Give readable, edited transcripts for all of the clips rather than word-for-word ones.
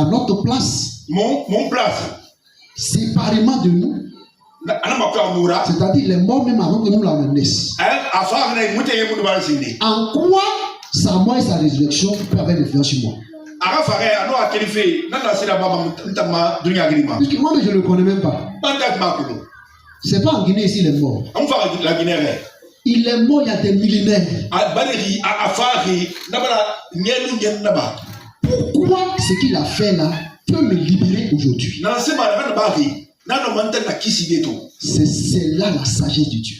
à notre place, mon place, séparément de nous, c'est-à-dire les morts même avant que nous la naissent. En quoi sa mort et sa résurrection peuvent avoir une influence sur moi? Puisque moi, je ne le connais même pas. C'est pas en Guinée ici, il est mort. Il est mort il y a des millénaires. Pourquoi ce qu'il a fait là peut me libérer aujourd'hui? C'est là la sagesse de Dieu.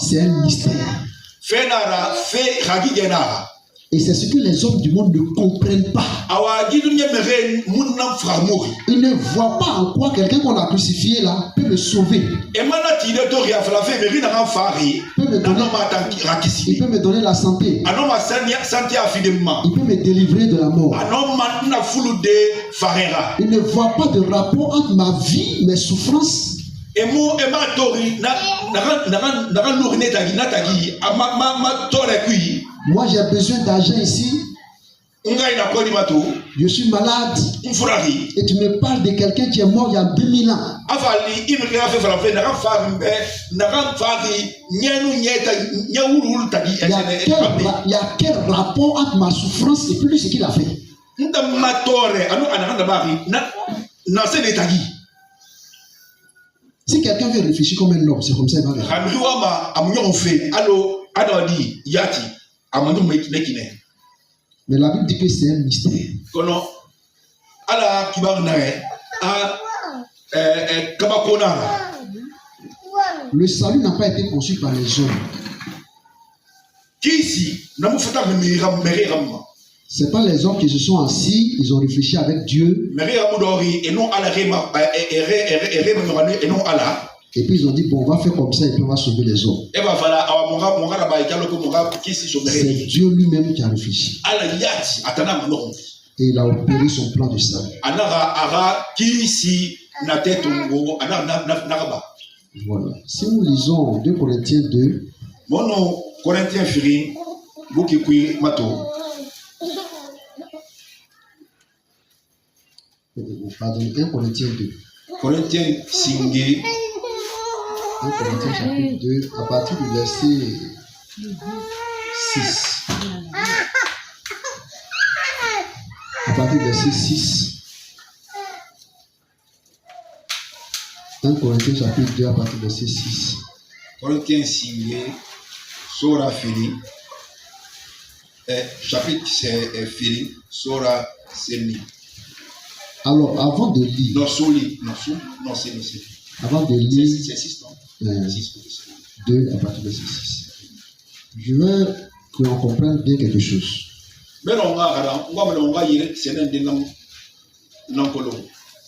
C'est un mystère. Et c'est ce que les hommes du monde ne comprennent pas. Ils ne voient pas en quoi quelqu'un qu'on a crucifié là peut me sauver. Il peut me donner la santé. Il peut me délivrer de la mort. Il ne voit pas de rapport entre ma vie, mes souffrances. Moi j'ai besoin d'argent ici. Je suis malade. Et tu me parles de quelqu'un qui est mort il y a 2000 ans. Il y a quel rapport entre ma souffrance et puis ce qu'il a fait? Si quelqu'un veut réfléchir comme un homme, c'est comme ça il va réfléchir. Mais la Bible dit que c'est un mystère. Le salut n'a pas été conçu par les hommes. C'est pas les hommes qui se sont assis, ils ont réfléchi avec Dieu. Et puis ils ont dit, bon, on va faire comme ça et puis on va sauver les hommes. C'est Dieu lui-même qui a réfléchi. Et il a opéré son plan de salut. Voilà. Si nous lisons 2 Corinthiens 2, pardon, 1 Corinthiens 2. 1 Corinthiens chapitre 2, à partir du verset 6. À partir du verset 6. 1 Corinthiens chapitre 2, à partir du verset 6. Corinthiens 5, Sora Fili. Chapitre Fili, Sora Semi. Alors, avant de lire. Non, c'est. Avant de lire. C'est 6, non? 2 à partir de 6. Je veux que l'on comprenne bien quelque chose.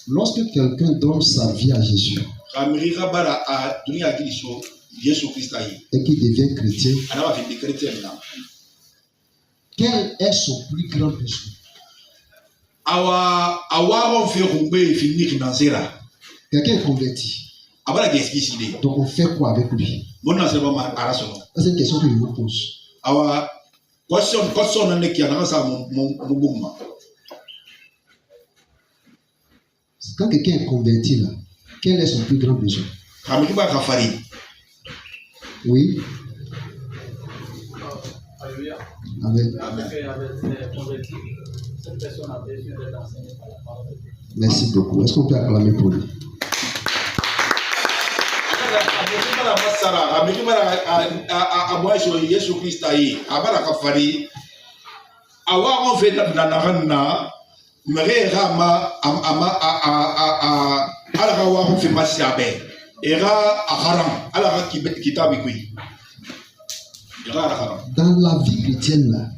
Lorsque quelqu'un donne sa vie à Jésus et qu'il devient chrétien, quel est son plus grand besoin? Quelqu'un est converti. Donc on fait quoi avec lui? C'est une question que je vous pose. Quand quelqu'un est converti là, quel est son plus grand besoin? Oui. Amen. Merci beaucoup. Est-ce qu'on peut acclamer pour lui? Dans la vie chrétienne là,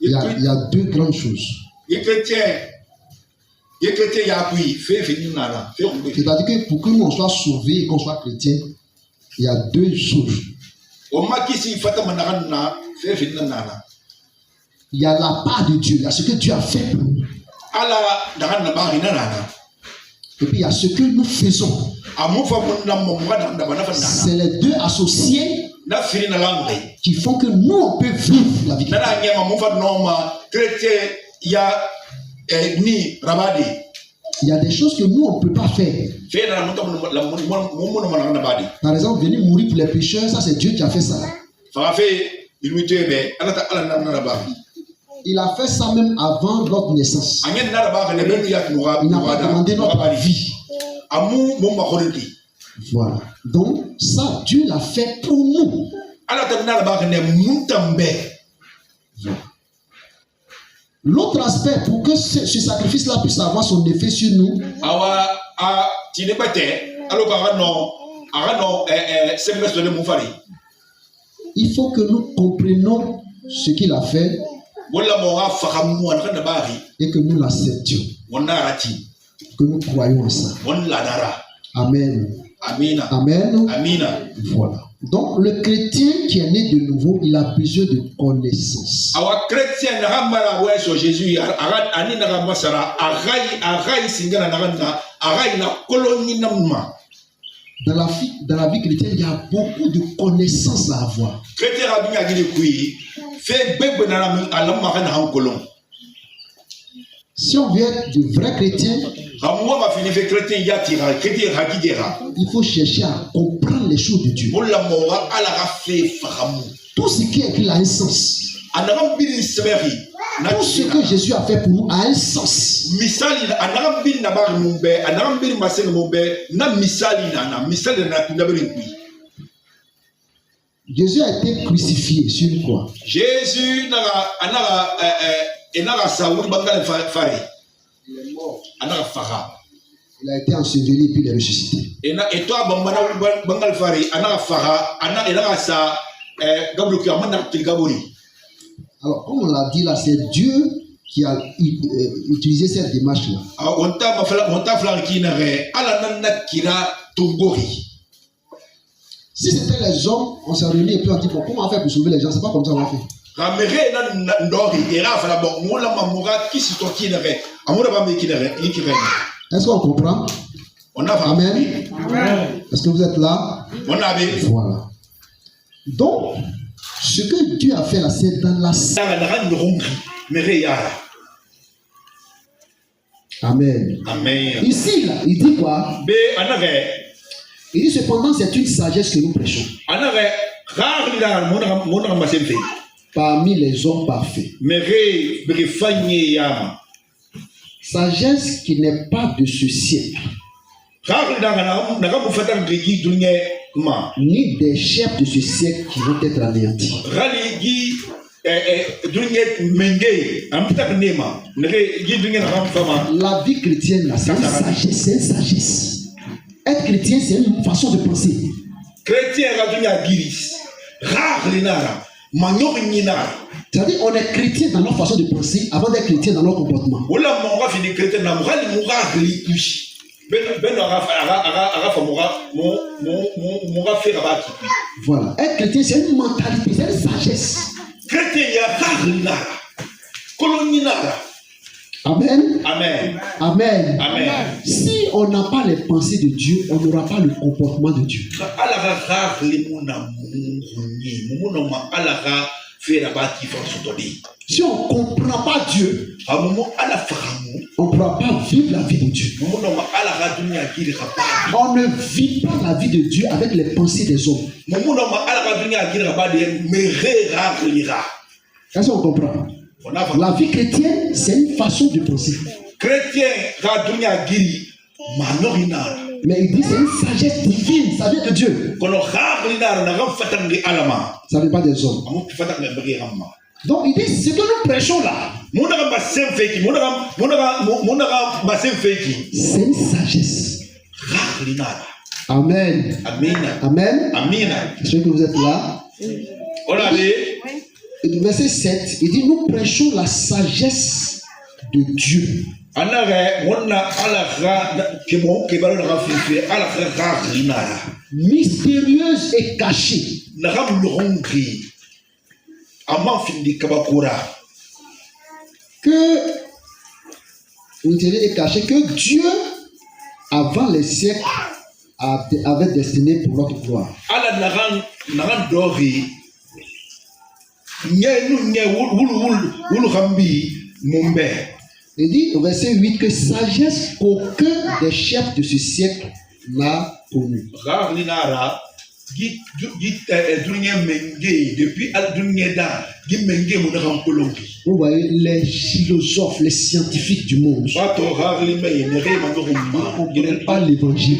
il y a 2 grandes choses. C'est-à-dire que pour que nous on soit sauvés et qu'on soit chrétien, il y a 2 choses. Il y a la part de Dieu, il y a ce que Dieu a fait pour nous. Et puis il y a ce que nous faisons. C'est les 2 associés qui font que nous, on peut vivre la vie chrétienne. Il y a des choses que nous, on ne peut pas faire. Par exemple, venir mourir pour les pécheurs, ça c'est Dieu qui a fait ça. Il a fait ça même avant notre naissance. Il n'a pas demandé notre vie. Voilà. Donc, ça, Dieu l'a fait pour nous. L'autre aspect, pour que ce sacrifice-là puisse avoir son effet sur nous, il faut que nous comprenions ce qu'il a fait et que nous l'acceptions, que nous croyons en ça. Amen. Amen. Voilà. Donc, le chrétien qui est né de nouveau, il a besoin de connaissance. Dans la vie chrétienne, il y a beaucoup de connaissances à avoir. Si on veut être de vrais chrétiens, il faut chercher à comprendre les choses de Dieu. Tout ce qui est écrit a un sens. Tout ce que Jésus a fait pour nous a un sens. Jésus a été crucifié sur une croix. Jésus il est mort. Il a été enseveli et puis il est ressuscité. Alors, comme on l'a dit là, c'est Dieu qui a utilisé cette démarche-là. Si c'était les hommes, on s'est réunis et puis on dit, bon, comment on fait pour sauver les gens? C'est pas comme ça qu'on a fait. Est-ce qu'on comprend? Amen. Est-ce que vous êtes là? Voilà. Donc, ce que Dieu a fait là, c'est dans la... Amen. Ici, là, il dit quoi? Il dit cependant, c'est une sagesse que nous prêchons. Parmi les hommes parfaits. Sagesse qui n'est pas de ce siècle. Ni des chefs de ce siècle qui vont être anéantis. La vie chrétienne, là, c'est une sagesse. Être chrétien, c'est une façon de penser. C'est-à-dire on est chrétien dans notre façon de penser avant d'être chrétien dans notre comportement. Voilà. Être chrétien, c'est une mentalité, c'est une sagesse. Amen. Si on n'a pas les pensées de Dieu, on n'aura pas le comportement de Dieu. Si on ne comprend pas Dieu, on ne pourra pas vivre la vie de Dieu. On ne vit pas la vie de Dieu avec les pensées des hommes. Est-ce qu'on comprend? La vie chrétienne, c'est une façon de penser. Mais il dit c'est une sagesse divine, ça vient de Dieu. Ça ne vient pas des hommes. Donc il dit ce que nous prêchons là, c'est une sagesse. Amen. Est-ce que vous êtes là? Verset 7, il dit nous prêchons la sagesse de Dieu. Mystérieuse et cachée. Que Dieu, avant les siècles, avait destiné pour notre gloire. Il dit au verset 8 que sagesse qu'aucun des chefs de ce siècle n'a connue. Vous voyez, les philosophes, les scientifiques du monde ne comprennent pas l'évangile.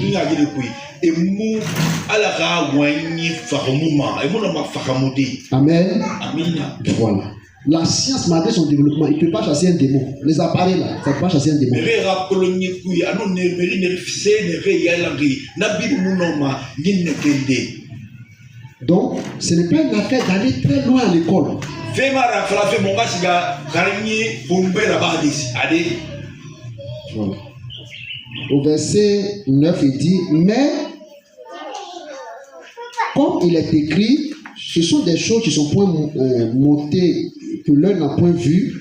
Amen. Voilà. La science, malgré son développement, il ne peut pas chasser un démon. Les appareils là, ça ne peut pas chasser un démon. Donc, ce n'est pas une affaire d'aller très loin à l'école. Voilà. Au verset 9, il dit, mais comme il est écrit, ce sont des choses qui sont point montées, que l'œil n'a point vu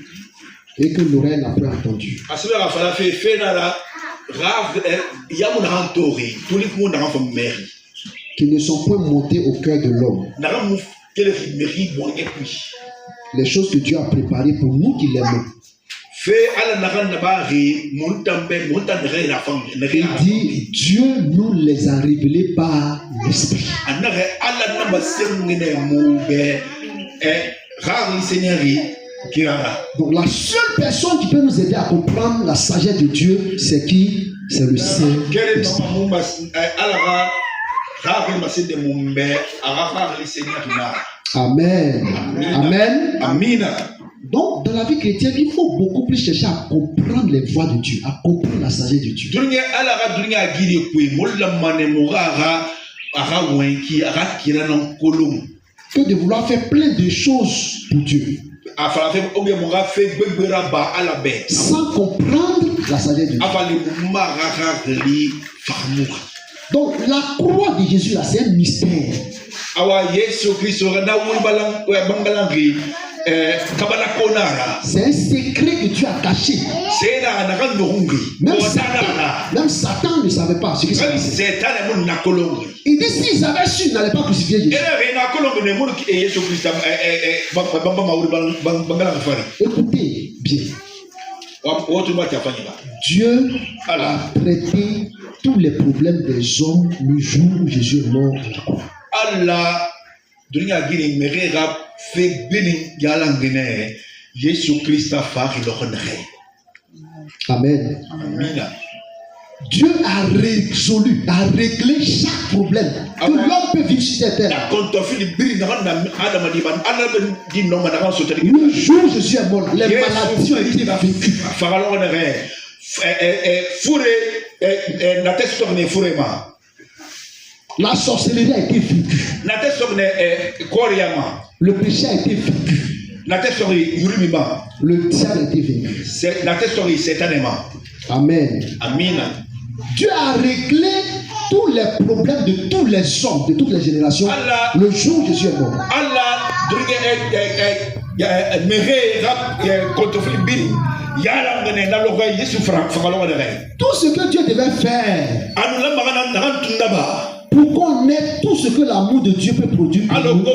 et que l'oreille n'a point entendu. Qui ne sont point montées au cœur de l'homme. Les choses que Dieu a préparées pour nous qui l'aimons. Il dit, Dieu nous les a révélées par l'Esprit. Donc la seule personne qui peut nous aider à comprendre la sagesse de Dieu, c'est qui? C'est le Saint-Esprit. Amen. Amen. Amen. Donc, dans la vie chrétienne, il faut beaucoup plus chercher à comprendre les voies de Dieu, à comprendre la sagesse de Dieu. Que de vouloir faire plein de choses pour Dieu. Sans comprendre la sagesse de Dieu. Donc, la croix de Jésus, là, c'est un mystère. C'est un secret que tu as caché. Même Satan ne savait pas ce que c'était. Il dit s'ils avaient su, ils n'allaient pas crucifier Jésus. Écoutez bien. Dieu a traité tous les problèmes des hommes le jour où Jésus est mort à la croix. Amen. Dieu a résolu, a réglé chaque problème que l'homme peut vivre sur cette terre. Le jour où Jésus est mort, les maladies ont été vaincues. La sorcellerie a été vaincue. Le péché a été vaincu. Le diable a été vaincu. Amen. Amen. Dieu a réglé tous les problèmes de tous les hommes, de toutes les générations, le jour où Jésus est mort. Tout ce que Dieu devait faire pour qu'on ait tout ce que l'amour de Dieu peut produire pour nous.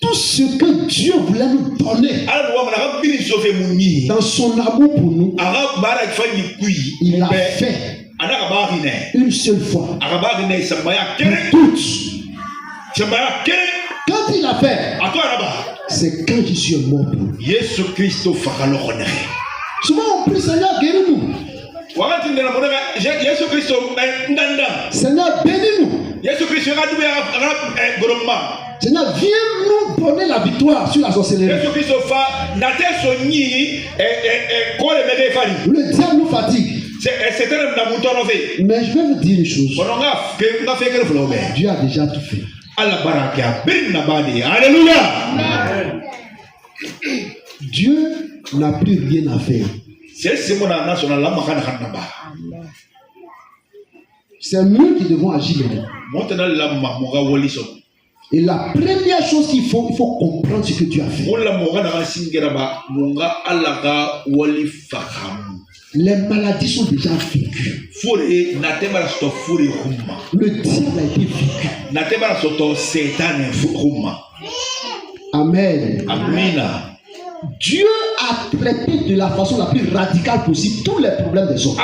Tout ce que Dieu voulait nous donner dans son amour pour nous, il l'a fait une seule fois pour toutes. Quand il l'a fait, c'est quand Jésus est mort pour nous. Souvent on prie, Seigneur, guéris-nous. Seigneur, bénis-nous. Seigneur, viens nous donner la victoire sur la sorcellerie. Le diable nous fatigue. Mais je vais vous dire une chose. Dieu a déjà tout fait. Alléluia. Dieu n'a plus rien à faire. C'est nous qui devons agir maintenant. Et la première chose qu'il faut comprendre ce que Dieu a fait. Les maladies sont déjà vécues. Le diable a été vécu. Amen. Dieu a traité de la façon la plus radicale possible tous les problèmes des hommes.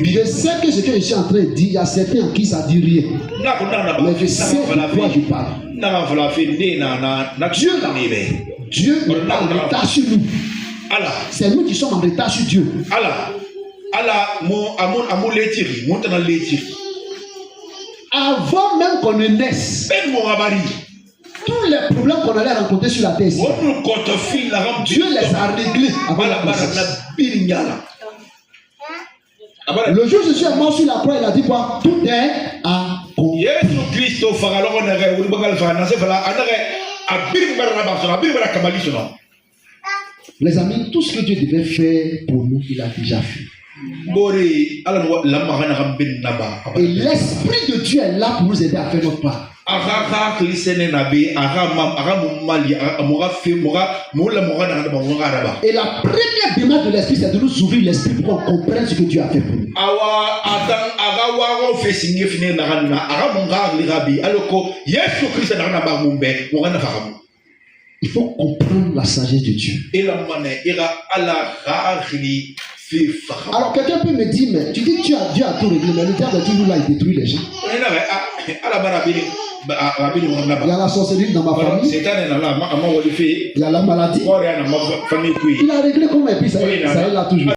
Je sais que ce que je suis en train de dire, il y a certains en qui ça ne dit rien. Mais je sais de quoi je parle. Dieu est en retard sur nous. C'est nous qui sommes en retard sur Dieu. Avant même qu'on ne naisse, tous les problèmes qu'on allait rencontrer sur la terre, Dieu les a réglés avant la naissance. Le jour où Jésus est mort sur la croix, il a dit quoi? Tout est accompli. Les amis, tout ce que Dieu devait faire pour nous, il a déjà fait. Et l'Esprit de Dieu est là pour nous aider à faire notre part. Et la première démarche de l'Esprit, c'est de nous ouvrir l'Esprit pour qu'on comprenne ce que Dieu a fait pour nous. Il faut comprendre la sagesse de Dieu. Alors quelqu'un peut me dire, mais tu dis que Dieu a tout réglé, mais le diable est toujours là, il détruit les gens. Il y a la sorcellerie dans ma famille. Il y a la maladie. Il a réglé comment et puis ça est là toujours.